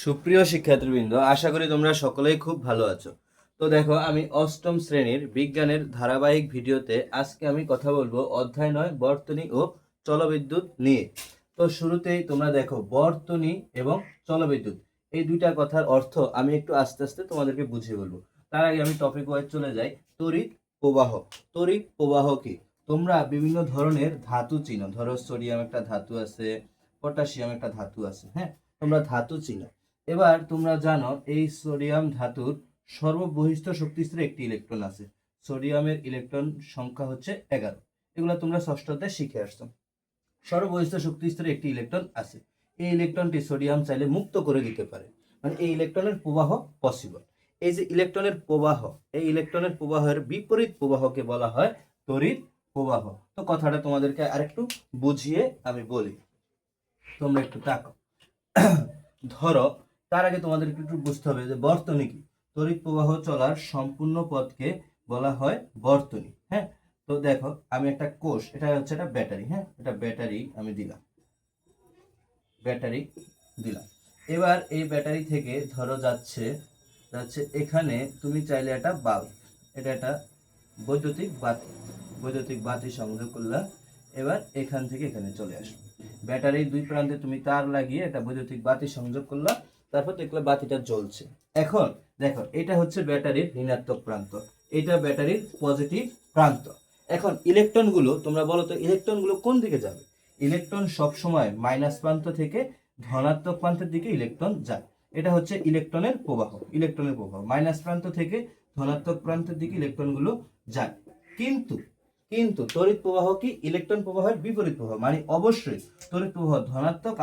সুপ্রিয় শিক্ষার্থীবৃন্দ, আশা করি তোমরা সকলেই খুব ভালো আছো। তো দেখো, আমি অষ্টম শ্রেণীর বিজ্ঞানের ধারাবাহিক ভিডিওতে আজকে আমি কথা বলবো অধ্যায় 9 বর্তনী ও জলবিদ্যুৎ নিয়ে। তো শুরুতেই তোমরা দেখো, বর্তনী এবং জলবিদ্যুৎ এই দুইটা কথার অর্থ আমি একটু আস্তে আস্তে তোমাদেরকে বুঝিয়ে বলবো। তার আগে আমি টপিক ওয়াইজ চলে যাই। তড়িৎ প্রবাহ। তড়িৎ প্রবাহ কি? তোমরা বিভিন্ন ধরনের ধাতু চিনো, ধরো সোডিয়াম একটা ধাতু আছে, পটাশিয়াম একটা ধাতু আছে, হ্যাঁ, তোমরা ধাতু চিনো। এবার তোমরা জানো এই সোডিয়াম ধাতুর সর্ববহিষ্ঠ শক্তিস্তরে একটি ইলেকট্রন আছে। সোডিয়ামের ইলেকট্রন সংখ্যা হচ্ছে 11। এগুলো তোমরা ষষ্ঠতে শিখে আসছো। সর্ববহিষ্ঠ শক্তিস্তরে একটি ইলেকট্রন আছে। এই ইলেকট্রনটি সোডিয়াম চাইলে মুক্ত করে দিতে পারে, মানে এই ইলেকট্রনের প্রবাহ পসিবল। এই যে ইলেকট্রনের প্রবাহ, এই ইলেকট্রনের প্রবাহের বিপরীত প্রবাহকে বলা হয় তড়িৎ প্রবাহ। তো কথাটা তোমাদেরকে আরেকটু বুঝিয়ে আমি বলি, তোমরা একটু তাকাও। ধরো, তার আগে তোমাদেরকে একটু বুঝতে হবে যে বর্তনী কি। তড়িৎ প্রবাহ চলার সম্পূর্ণ পথকে বলা হয় বর্তনী, হ্যাঁ। তো দেখো, আমি একটা কোষ, এটা হচ্ছে একটা ব্যাটারি, হ্যাঁ, এটা ব্যাটারি আমি দিলাম, ব্যাটারি দিলাম। এবার এই ব্যাটারি থেকে ধরো যাচ্ছে যাচ্ছে এখানে তুমি চাইলে একটা বাল্ব, এটা একটা বৈদ্যুতিক বাতি, বৈদ্যুতিক বাতি সংযোগ করলা। এবার এখান থেকে এখানে চলে আসলো। ব্যাটারির দুই প্রান্তে তুমি তার লাগিয়ে একটা বৈদ্যুতিক বাতি সংযোগ করলা, তারপর দেখলে বাতিটা জ্বলছে। এখন দেখো, এটা হচ্ছে ব্যাটারির ঋণাত্মক প্রান্ত, এটা ব্যাটারির পজিটিভ প্রান্ত। এখন ইলেকট্রনগুলো, তোমরা বলো তো ইলেকট্রনগুলো কোন দিকে যাবে? ইলেকট্রন সব সময় মাইনাস প্রান্ত থেকে ধনাত্মক প্রান্তের দিকে ইলেকট্রন যায়। এটা হচ্ছে ইলেকট্রনের প্রবাহ। ইলেকট্রনের প্রবাহ মাইনাস প্রান্ত থেকে ধনাত্মক প্রান্তের দিকে ইলেকট্রনগুলো যায়। কিন্তু কিন্তু তড়িৎ প্রবাহ কি? ইলেকট্রন প্রবাহের বিপরীত প্রবাহ, মানে অবশ্যই তড়িৎ প্রবাহ ধনাত্মক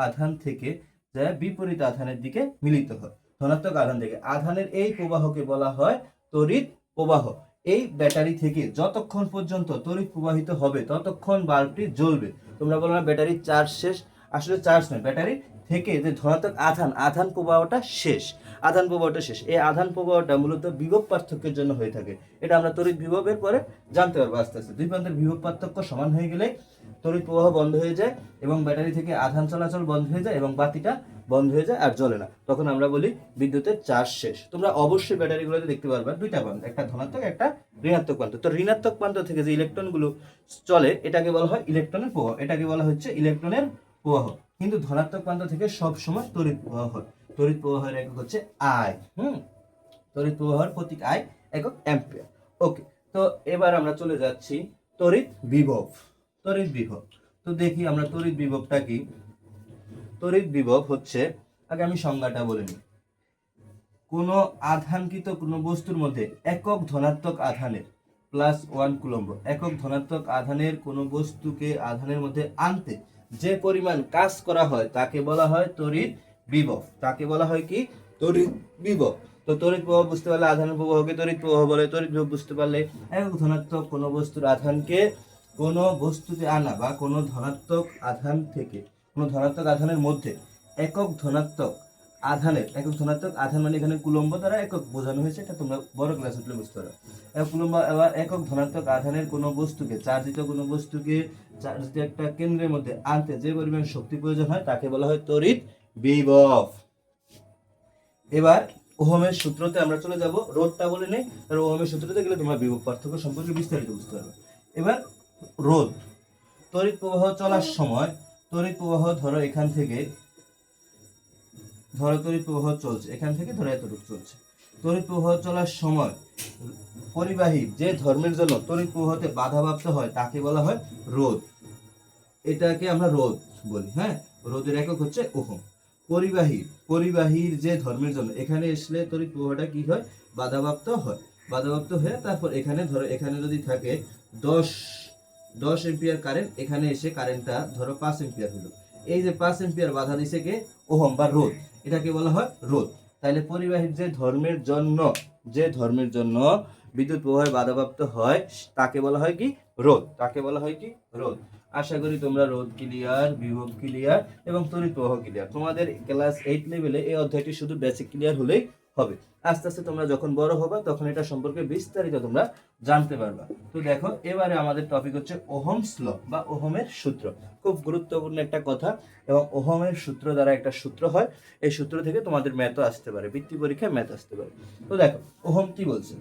আধান থেকে যা বিপরীত আধানের দিকে মিলিত হয়। ধনাত্মক আধান থেকে আধানের এই প্রবাহকে বলা হয় তড়িৎ প্রবাহ। এই ব্যাটারি থেকে যতক্ষণ পর্যন্ত তড়িৎ প্রবাহিত হবে ততক্ষণ বাল্বটি জ্বলবে। তোমরা বলো না ব্যাটারির চার্জ শেষ, আসলে চার্জ নয়, ব্যাটারি থেকে যে ধনাত্মক আধান প্রবাহটা শেষ। আধান প্রবাহটা শেষ, এই আধান প্রবাহটা মূলত বিভব পার্থক্যের জন্য হয়ে থাকে। এটা আমরা তড়িৎ বিভবের পরে জানতে পারবো আস্তে আস্তে। দুই প্রান্তের বিভব পার্থক্য সমান হয়ে গেলে তড়িৎ প্রবাহ বন্ধ হয়ে যায় এবং ব্যাটারি থেকে আধান চলাচল বন্ধ হয়ে যায় এবং বাতিটা বন্ধ হয়ে যায় আর জ্বলে না। তখন আমরা বলি বিদ্যুতের চার্জ শেষ। তোমরা অবশ্যই ব্যাটারিগুলোতে দেখতে পারবে দুইটা প্রান্ত, একটা ধনাত্মক একটা ঋণাত্মক প্রান্ত। তো ঋণাত্মক প্রান্ত থেকে যে ইলেকট্রনগুলো চলে এটাকে বলা হয় ইলেকট্রনের প্রবাহ, এটাকে বলা হচ্ছে ইলেকট্রনের প্রবাহ। কিন্তু ধনাত্মক প্রান্ত থেকে সব সময় তড়িৎ প্রবাহ হয়। তড়িৎ প্রবাহের একক হচ্ছে আই। তড়িৎ প্রবাহের প্রতীক আই, একক অ্যাম্পিয়ার। ওকে, তো এবার আমরা চলে যাচ্ছি তড়িৎ বিভব। তড়িৎ বিভব, তো দেখি আমরা তড়িৎ বিভবটা কি। তড়িৎ বিভব হচ্ছে, আগে আমি সংজ্ঞাটা বলে নিই। কোনো আধানকৃত কোনো বস্তুর মধ্যে একক ধনাত্মক আধানের +1 কুলম্ব, একক ধনাত্মক আধানের কোনো বস্তুকে আধানের মধ্যে আনতে যে পরিমাণ কাজ করা হয় তাকে বলা হয় তড়িৎ বিভব। তাকে বলা হয় কি? তড়িৎ বিভব। তো তড়িৎ প্রবাহ বুঝতে পারলে আধানের প্রবাহকে তড়িৎ প্রবাহ বলে। তড়িৎ বিভব বুঝতে পারলে একক ধনাত্মক কোনো বস্তুর আধানকে কোনো বস্তুতে আনা বা কোনো ধনাত্মক আধান থেকে কোনো ধনাত্মক আধানের মধ্যে একক ধনাত্মক একক ধনাত্মক আধান, মানে এখানে কুলম্ব দ্বারা একক বোঝানো হয়েছে, এটা তোমরা বড় ক্লাস উঠলে বুঝতে পারো। কুলম্ব একক ধনাত্মক আধানের কোনো বস্তুকে, চার্জিত কোনো বস্তুকে চার্জিত একটা কেন্দ্রের মধ্যে আনতে যে পরিমাণ শক্তি প্রয়োজন হয় তাকে বলা হয় তড়িৎ বিভব। এবার ওহমের সূত্রতে আমরা চলে যাব, রোধটা বলে নেই। আর ওহমের সূত্রতে গেলে তোমরা বিভব পার্থক্য সম্পর্কে বিস্তারিত বুঝতে পারবে। এবার রোধ, তড়িৎ প্রবাহ চলার সময় তড়িৎ প্রবাহ ধরো এখান থেকে, ধরো তড়িৎ প্রবাহ চলছে এখান থেকে, ধরো এতটুকু চলছে। তড়িৎ প্রবাহ চলার সময় পরিবাহী যে ধর্মের জন্য তড়িৎ প্রবাহতে বাধাপ্রাপ্ত হয় তাকে বলা হয় রোধ। এটাকে আমরা রোধ বলি, হ্যাঁ। রোধের একক হচ্ছে ওহম। পরিবাহীর যে ধর্মের জন্য এখানে আসলে তড়িৎ প্রবাহটা কি হয়? বাধাপ্রাপ্ত হয়। বাধাপ্রাপ্ত হয়ে তারপর এখানে ধরো, এখানে যদি থাকে 10 এম্পিয়ার কারেন্ট, এখানে এসে কারেন্টটা ধরো 5 এম্পিয়ার হলো। এই যে 5 এম্পিয়ার বাধা দিছে কে? ওহম বা রোধ, এটাকে বলা হয় রোধ। তাহলে পরিবাহীর যে ধর্মের জন্য বিদ্যুৎ প্রবাহে বাধাপ্রাপ্ত হয় তাকে বলা হয় কি? রোধ। তাকে বলা হয় কি? রোধ। আশা করি তোমরা রোধ ক্লিয়ার, বিভব ক্লিয়ার এবং তড়িৎ প্রবাহ ক্লিয়ার। তোমাদের ক্লাস 8 লেভেলে এই অধ্যায়টি শুধু বেসিক ক্লিয়ার হলেই হবে। আস্তে আস্তে তোমরা যখন বড় হবে তখন এটা সম্পর্কে বিস্তারিত তোমরা জানতে পারবা। তো দেখো এবারে আমাদের টপিক হচ্ছে ওহমস ল বা ওহমের সূত্র। খুব গুরুত্বপূর্ণ একটা কথা, এবং ওহমের সূত্র দ্বারা একটা সূত্র হয়, এই সূত্র থেকে তোমাদের ম্যাথও আসতে পারে, বৃত্তি পরীক্ষায় ম্যাথ আসতে পারে। তো দেখো ওহম কি বলছে।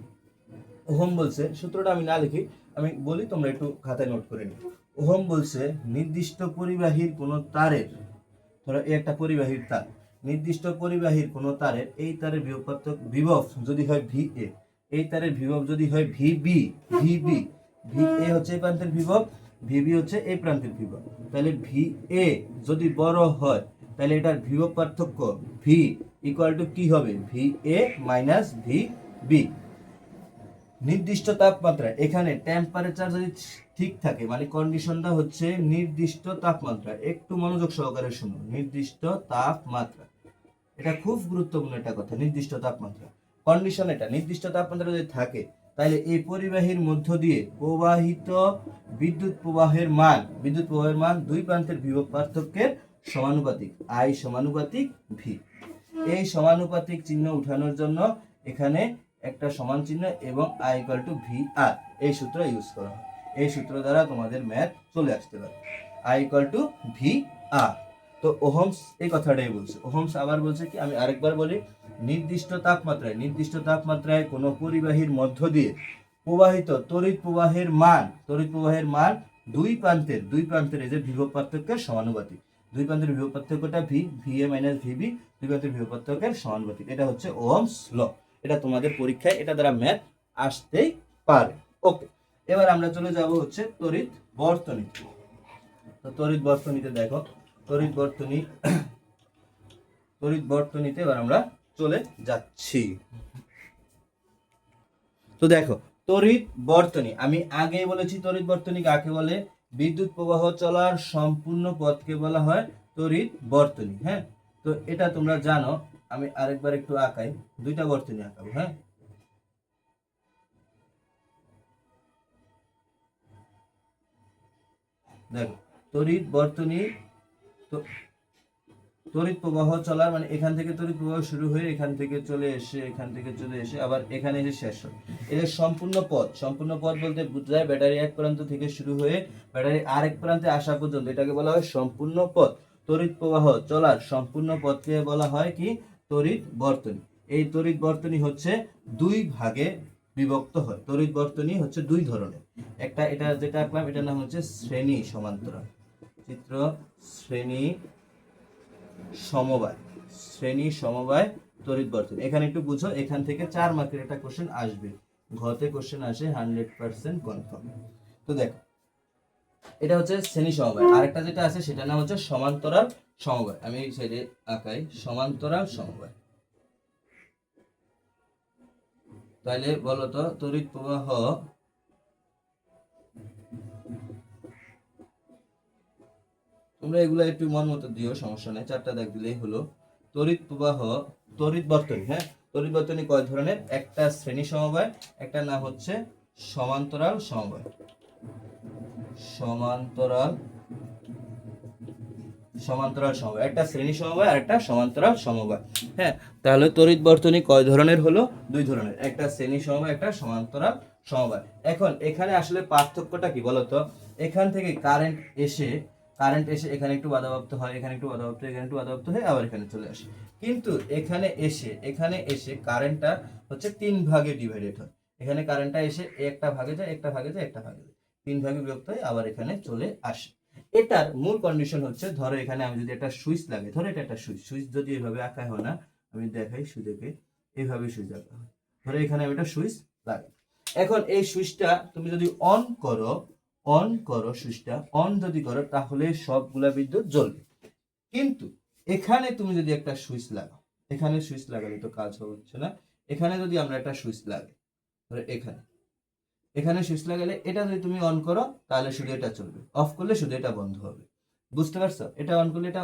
ওহম বলছে, সূত্রটা আমি না লিখি, আমি বলি, তোমরা একটু খাতায় নোট করে নিও। ওহম বলছে নির্দিষ্ট পরিবাহীর কোনো তারের, ধরো এই একটা পরিবাহীর তার, নির্দিষ্ট পরিবাহীর কোনো তারের এই তারের বিভব যদি হয় ভি এ, এই তারের বিভব যদি হয় ভিবি, ভিবি, ভি এ হচ্ছে এই প্রান্তের বিভব, ভিবি হচ্ছে এই প্রান্তের বিভব, তাহলে ভি এ যদি বড় হয় তাহলে এটার বিভব পার্থক্য ভি ইকুয়াল টু কি হবে, V A minus V B. নির্দিষ্ট তাপমাত্রা, এখানে টেম্পারেচার যদি ঠিক থাকে, মানে কন্ডিশনটা হচ্ছে নির্দিষ্ট তাপমাত্রা, একটু মনোযোগ সহকারে শুনো, নির্দিষ্ট তাপমাত্রা, এটা খুব গুরুত্বপূর্ণ একটা কথা, নির্দিষ্ট তাপমাত্রা কন্ডিশন, এটা নির্দিষ্ট তাপমাত্রা যদি থাকে তাহলে এই পরিবাহীর মধ্য দিয়ে প্রবাহিত বিদ্যুৎ প্রবাহের মান দুই প্রান্তের বিভব পার্থক্যের সমানুপাতিক, আই সমানুপাতিক ভি। এই সমানুপাতিক চিহ্ন উঠানোর জন্য এখানে একটা সমান চিহ্ন এবং আই ইকুয়াল টু ভি আর, এই সূত্র ইউজ করা হয়। এই সূত্র দ্বারা তোমাদের ম্যাথ চলে আসতে পারে, আই ইকুয়াল টু ভি আর। তো ওহমস এই কথাটাই বলছে। ওহমস আবার বলছে কি, আমি আরেকবার বলি, নির্দিষ্ট তাপমাত্রায় কোনো পরিবাহীর মধ্য দিয়ে প্রবাহিত তড়িৎ প্রবাহের মান দুই প্রান্তের এই যে বিভব পার্থক্যের সমানুপাতিক, দুই প্রান্তের বিভব পার্থক্যটা ভি এ মাইনাস ভিবি, দুই প্রান্তের বিভব পার্থক্যের সমানুপাতিক, এটা হচ্ছে ওহমস ল। এটা তোমাদের পরীক্ষায় এটা দ্বারা ম্যাথ আসতেই পারে। ওকে, এবার আমরা চলে যাব হচ্ছে তড়িৎ বর্তনী। তো তড়িৎ বর্তনীতে দেখো, তড়িৎ বর্তনীতে এবার আমরা চলে যাচ্ছি। তো দেখো তড়িৎ বর্তনী, আমি আগেই বলেছি তড়িৎ বর্তনী কাকে বলে, বিদ্যুৎ প্রবাহ চলার সম্পূর্ণ পথকে বলা হয় তড়িৎ বর্তনী। হ্যাঁ, তো এটা তোমরা জানো, আমি আরেকবার একটু আঁকাই, দুইটা বর্তনী আঁকাবো। হ্যাঁ, দেখো তড়িৎ বর্তনী, তো তড়িৎ প্রবাহ চলার মানে এখান থেকে তড়িৎ প্রবাহ শুরু হয়ে এখান থেকে চলে এসে আবার এখানে এসে শেষ হয়। এর সম্পূর্ণ পথ বলতে বোঝায় ব্যাটারি এক প্রান্ত থেকে শুরু হয়ে ব্যাটারি আরেক প্রান্তে আসা পর্যন্ত, এটাকে বলা হয় সম্পূর্ণ পথ। তড়িৎ প্রবাহ চলার সম্পূর্ণ পথকে বলা হয় কি, তড়িৎ বর্তনী। এই তড়িৎ বর্তনী হচ্ছে দুই ভাগে বিভক্ত হয়। তড়িৎ বর্তনী হচ্ছে দুই ধরনের, একটা এটা যেটা আঁকলাম এটার নাম হচ্ছে শ্রেণী সমান্তরাল চিত্র, শ্রেণী সমবায় তড়িৎ বর্তনী। এখানে একটু বুঝো, এখান থেকে 4 মার্কের একটা কোশ্চেন আসবে, ঘতে কোশ্চেন আসে 100% কনফার্ম। তো দেখো এটা হচ্ছে শ্রেণী সমবায়, আরেকটা যেটা আছে সেটা নাম হচ্ছে সমান্তরাল সমবায়। আমি এই সাইডে আঁকাই সমান্তরাল সমবায়। তাহলে বলো তো তড়িৎ প্রবাহ, তোমরা এগুলো একটু মন মতো দিও, সমস্যা নেই, 4টা দাগ দিলেই হলো। তড়িৎ প্রবাহ, তড়িৎ বর্তনী, হ্যাঁ তড়িৎ বর্তনী কয় ধরনের, একটা শ্রেণী সমবায়, একটা নাম হচ্ছে সমান্তরাল সমবায়, সমান্তরাল সমবায়, একটা শ্রেণী সমবায় আর একটা সমান্তরাল সমবায়। হ্যাঁ, তাহলে তড়িৎ বর্তনী কয় ধরনের হলো, দুই ধরনের, একটা শ্রেণী সমবায়, একটা সমান্তরাল সমবায়। এখন এখানে আসলে পার্থক্যটা কি বলতো, এখান থেকে কারেন্ট এসে এখানে একটু বাধাপ্রাপ্ত হয়, এখানে একটু বাধাপ্রাপ্ত হয়ে আবার এখানে চলে আসে, কিন্তু এখানে এসে কারেন্টটা হচ্ছে 3 ভাগে ডিভাইডেড হয়। এখানে কারেন্টটা এসে একটা ভাগে যায়, একটা ভাগে যায়, 3 ভাগে বিভক্ত হয়ে আবার এখানে চলে আসে। এটার মূল কন্ডিশন হচ্ছে, ধরো এখানে আমি যদি একটা সুইচ লাগে, ধরো এটা একটা সুইচ যদি এইভাবে আঁকা হয় না, আমি দেখাই সুইচকে, এইভাবে সুইচ আঁকা হয়, ধরো এখানে আমি একটা সুইচ লাগাই। এখন এই সুইচটা তুমি যদি অন করো সুইচটা অন যদি করো তাহলে সবগুলা বিদ্যুৎ জ্বলবে। কিন্তু এখানে তুমি যদি একটা সুইচ লাগাও, এখানে সুইচ লাগালে তো কাজ হচ্ছে না, এখানে যদি আমরা একটা সুইচ লাগাই, ধরো এখানে সুইচ লাগালে এটা যদি তুমি অন করো তাহলে শুধু এটা চলবে, অফ করলে শুধু এটা বন্ধ হবে। বুঝতে পারছো, এটা অন করলে এটা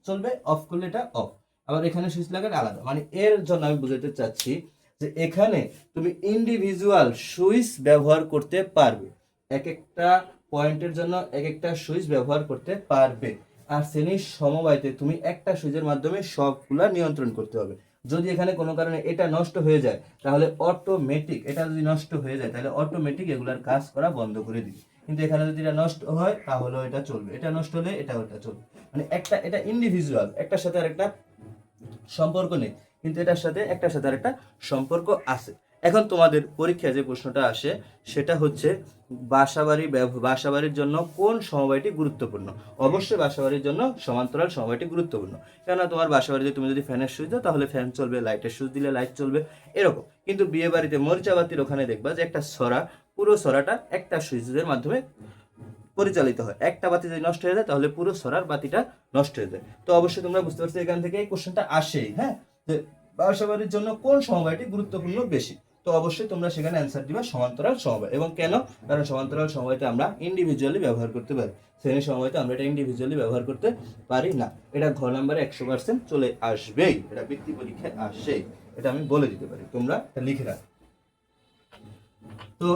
চলবে, অফ করলে এটা অফ। আবার এখানে সুইচ লাগালে আলাদা, মানে এর জন্য আমি বুঝাতে চাচ্ছি যে এখানে তুমি ইন্ডিভিজুয়াল সুইচ ব্যবহার করতে পারবে, এক একটা পয়েন্টের জন্য এক একটা সুইচ ব্যবহার করতে পারবে। আর শ্রেণীর সমবায়তে তুমি একটা সুইচের মাধ্যমে সবগুলা নিয়ন্ত্রণ করতে হবে। যদি এখানে কোনো কারণে এটা নষ্ট হয়ে যায় তাহলে অটোমেটিক, এটা যদি নষ্ট হয়ে যায় তাহলে অটোমেটিক এগুলার কাজ করা বন্ধ করে দিবে। কিন্তু এখানে যদি এটা নষ্ট হয় তাহলেও এটা চলবে, এটা নষ্ট হলে এটাও এটা চলবে। মানে এটা ইন্ডিভিজুয়াল, একটার সাথে আরেকটা সম্পর্ক নেই, কিন্তু এটার সাথে একটার সাথে আরেকটা সম্পর্ক আছে। এখন তোমাদের পরীক্ষায় যে প্রশ্নটা আসে সেটা হচ্ছে বাসাবাড়ির জন্য কোন সমবায়টি গুরুত্বপূর্ণ। অবশ্যই বাসাবাড়ির জন্য সমান্তরাল সমবায়টি গুরুত্বপূর্ণ, কেননা তোমার বাসাবাড়িতে তুমি যদি ফ্যানের সুইচ দাও তাহলে ফ্যান চলবে, লাইটের সুইচ দিলে লাইট চলবে, এরকম। কিন্তু বিয়ে বাড়িতে মরিচাবাতির ওখানে দেখবা যে একটা ছড়া, পুরো ছড়াটা একটা সুইচের মাধ্যমে পরিচালিত হয়। একটা বাতি যদি নষ্ট হয়ে যায় তাহলে পুরো ছড়ার বাতিটা নষ্ট হয়ে যায়। তো অবশ্যই তোমরা বুঝতে পারছো এখান থেকে এই কোশ্চেনটা আসেই, হ্যাঁ, যে বাসাবাড়ির জন্য কোন সমবায়টি গুরুত্বপূর্ণ বেশি। তো অবশ্যই তোমরা সেখানে অ্যান্সার দিবা সমান্তরাল সমবায়। এবং কেন? কারণ সমান্তরাল সমবায়টা আমরা ইন্ডিভিজুয়ালি ব্যবহার করতে পারি, শ্রেণী সমবায়তে আমরা এটা ইন্ডিভিজুয়ালি ব্যবহার করতে পারি না। এটা ঘ নাম্বারে 100% চলে আসবেই, এটা বৃত্তি পরীক্ষায় আসেই, এটা আমি বলে দিতে পারি, তোমরা এটা লিখে রাখো। তো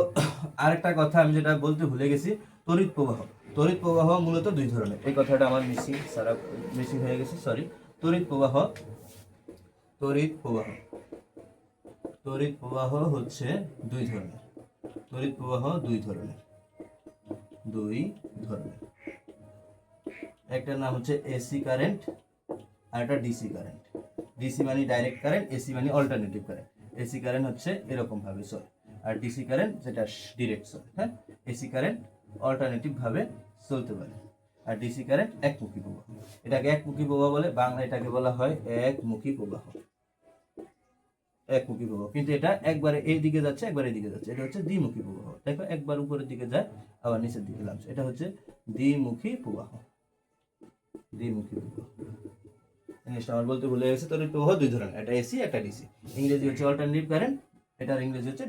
আরেকটা কথা আমি যেটা বলতে ভুলে গেছি, তড়িৎ প্রবাহ। তড়িৎ প্রবাহ মূলত দুই ধরনের, এই কথাটা আমার মিসিং হয়ে গেছে, সরি। তড়িৎ প্রবাহ হচ্ছে দুই ধরনের। তড়িৎ প্রবাহ দুই ধরনের। একটার নাম হচ্ছে এসি কারেন্ট আর একটা ডিসি কারেন্ট। ডিসি মানে ডাইরেক্ট কারেন্ট, এসি মানে অল্টারনেটিভ কারেন্ট। এসি কারেন্ট হচ্ছে এরকম ভাবে চলে, আর ডিসি কারেন্ট যেটা ডিরেক্ট চলে। হ্যাঁ, এসি কারেন্ট অল্টারনেটিভ ভাবে চলতে পারে, আর ডিসি কারেন্ট একমুখী প্রবাহ। এটাকে একমুখী প্রবাহ বলে, বাংলা এটাকে বলা হয় একমুখী প্রবাহ। কিন্তু এটা একবারে এই দিকে যাচ্ছে, একবার এই দিকে যাচ্ছে, এটা হচ্ছে দ্বিমুখী প্রবাহ। দেখো, একবার উপরের দিকে যায় আবার নিচের দিকে নামছে, এটা হচ্ছে দ্বিমুখী প্রবাহ। জিনিসটা আমার বলতে ভুলে গেছে। তড়িৎ প্রবাহ দুই ধরনের, একটা এসি একটা ডিসি। ইংরেজি হচ্ছে অল্টারনেটিভ কারেন্ট, এটার ইংরেজি হচ্ছে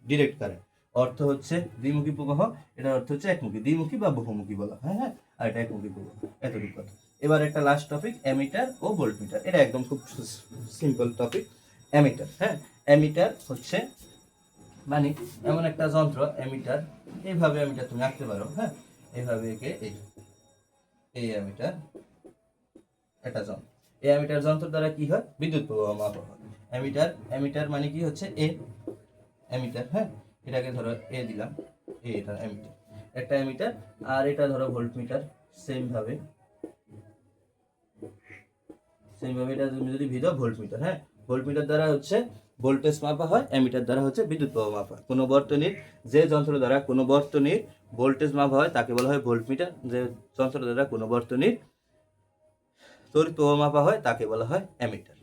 ডিরেক্ট কারেন্ট। অর্থ হচ্ছে দ্বিমুখী প্রবাহ, এটার অর্থ হচ্ছে একমুখী, দ্বিমুখী বা বহুমুখী বলা হয়। হ্যাঁ, আর এটা একমুখী প্রবাহ। এতটুকু কথা। এবার একটা লাস্ট টপিক, অ্যামিটার ও ভোল্টমিটার। এটা একদম খুব সিম্পল টপিক, অ্যামিটার। হ্যাঁ, অ্যামিটার হচ্ছে মানে এমন একটা যন্ত্র, অ্যামিটার, এইভাবে অ্যামিটার তুমি আঁকতে পারো। হ্যাঁ, এইভাবে এঁকে এই অ্যামিটার একটা যন্ত্র। এই অ্যামিটার যন্ত্র দ্বারা কি হয়? বিদ্যুৎ প্রবাহ মাপা হয়। অ্যামিটার মানে কি হচ্ছে অ্যামিটার। হ্যাঁ, এটাকে ধরো এ দিলাম, এটা অ্যামিটার, একটা অ্যামিটার। আর এটা ধরো ভোল্টমিটার। সেম ভাবে এটা তুমি যদি ভি দাও, ভোল্টমিটার। হ্যাঁ, ভোল্টমিটার দ্বারা হচ্ছে ভোল্টেজ মাপা হয়, অ্যামিটার দ্বারা হচ্ছে বিদ্যুৎ প্রবাহ মাপা হয়। কোনো বর্তনীর যে যন্ত্র দ্বারা কোনো বর্তনীর ভোল্টেজ মাপা হয় তাকে বলা হয় ভোল্টমিটার। যে যন্ত্র দ্বারা কোনো বর্তনীর তড়িৎ প্রবাহ মাপা হয় তাকে বলা হয় অ্যামিটার।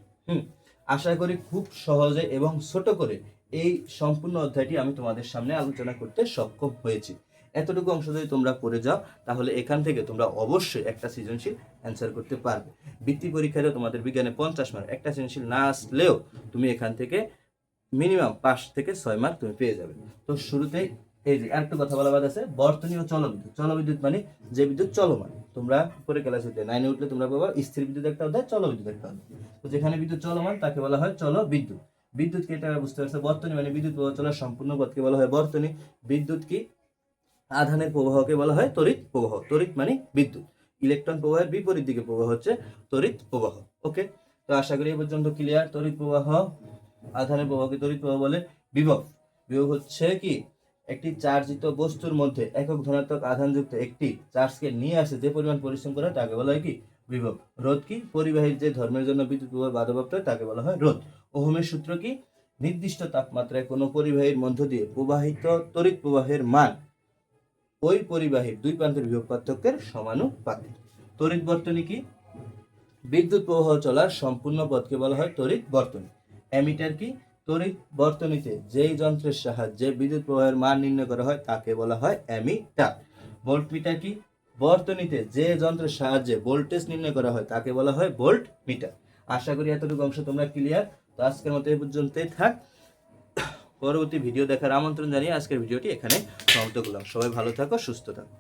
আশা করি খুব সহজে এবং ছোট করে এই সম্পূর্ণ অধ্যায়টি আমি তোমাদের সামনে আলোচনা করতে সক্ষম হয়েছি। এতটুকু অংশ যদি তোমরা পড়ে যাও তাহলে এখান থেকে তোমরা অবশ্যই একটা সৃজনশীল অ্যান্সার করতে পারবে। বৃত্তি পরীক্ষায় তোমাদের বিজ্ঞানে 50 মার্ক, একটা সৃজনশীল না আসলেও তুমি এখান থেকে মিনিমাম 5 থেকে 6 মার্ক তুমি পেয়ে যাবে। তো শুরুতেই এই যে আরেকটা কথা বলা বাদ আছে, বর্তনী ও জলবিদ্যুৎ। জলবিদ্যুৎ মানে যে বিদ্যুৎ চলমান। তোমরা পরে ক্লাস 9 উঠলে তোমরা পাবা স্থির বিদ্যুৎ একটা অধ্যায়, জলবিদ্যুৎ একটা অধ্যায়। তো যেখানে বিদ্যুৎ চলমান তাকে বলা হয় জলবিদ্যুৎ। বিদ্যুৎকে এটা বুঝতে পারছো, বর্তনী মানে বিদ্যুৎ প্রবাহ চলার সম্পূর্ণ পথকে বলা হয় বর্তনী। বিদ্যুৎ কি? আধানের প্রবাহকে বলা হয় তড়িৎ প্রবাহ। তড়িৎ মানে বিদ্যুৎ। ইলেকট্রন প্রবাহের বিপরীত দিকে প্রবাহ হচ্ছে তড়িৎ প্রবাহ। ওকে, তো আশা করি এই পর্যন্ত ক্লিয়ার। তড়িৎ প্রবাহ, আধানের প্রবাহকে তড়িৎ প্রবাহ বলে। বিভব হচ্ছে কি? একটি চার্জিত বস্তুর মধ্যে একক ধনাত্মক আধানযুক্ত একটি চার্জকে নিয়ে আসে যে পরিমাণ পরিশ্রম করে তাকে বলা হয় কি? বিভব। রোধ কি? পরিবাহীর যে ধর্মের জন্য বিদ্যুৎ প্রবাহ বাধাপ্রাপ্ত হয় তাকে বলা হয় রোধ। ওহমের সূত্র কি? নির্দিষ্ট তাপমাত্রায় কোনো পরিবাহীর মধ্য দিয়ে প্রবাহিত তড়িৎ প্রবাহের মান ওই পরিবাহীর দুই প্রান্তের বিভব পার্থক্যের সমানুপাতিক। তড়িৎ বর্তনী কি? বিদ্যুৎ প্রবাহ চলার সম্পূর্ণ পথকে বলা হয় তড়িৎ বর্তনী। অ্যামিটার কি? তড়িৎ বর্তনীতে যেই যন্ত্রের সাহায্যে বিদ্যুৎ প্রবাহের মান নির্ণয় করা হয় তাকে বলা হয় অ্যামিটার। ভোল্টমিটার কি? বর্তনীতে যে যন্ত্রের সাহায্যে ভোল্টেজ নির্ণয় করা হয় তাকে বলা হয় ভোল্টমিটার। আশা করি এতটুকু অংশ তোমরা ক্লিয়ার। তো আজকের মতো এই পর্যন্তই থাক। পরবর্তী ভিডিও দেখার আমন্ত্রণ জানিয়ে আজকের ভিডিওটি এখানে সমাপ্ত করলাম। সবাই ভালো থাকো, সুস্থ থাকো।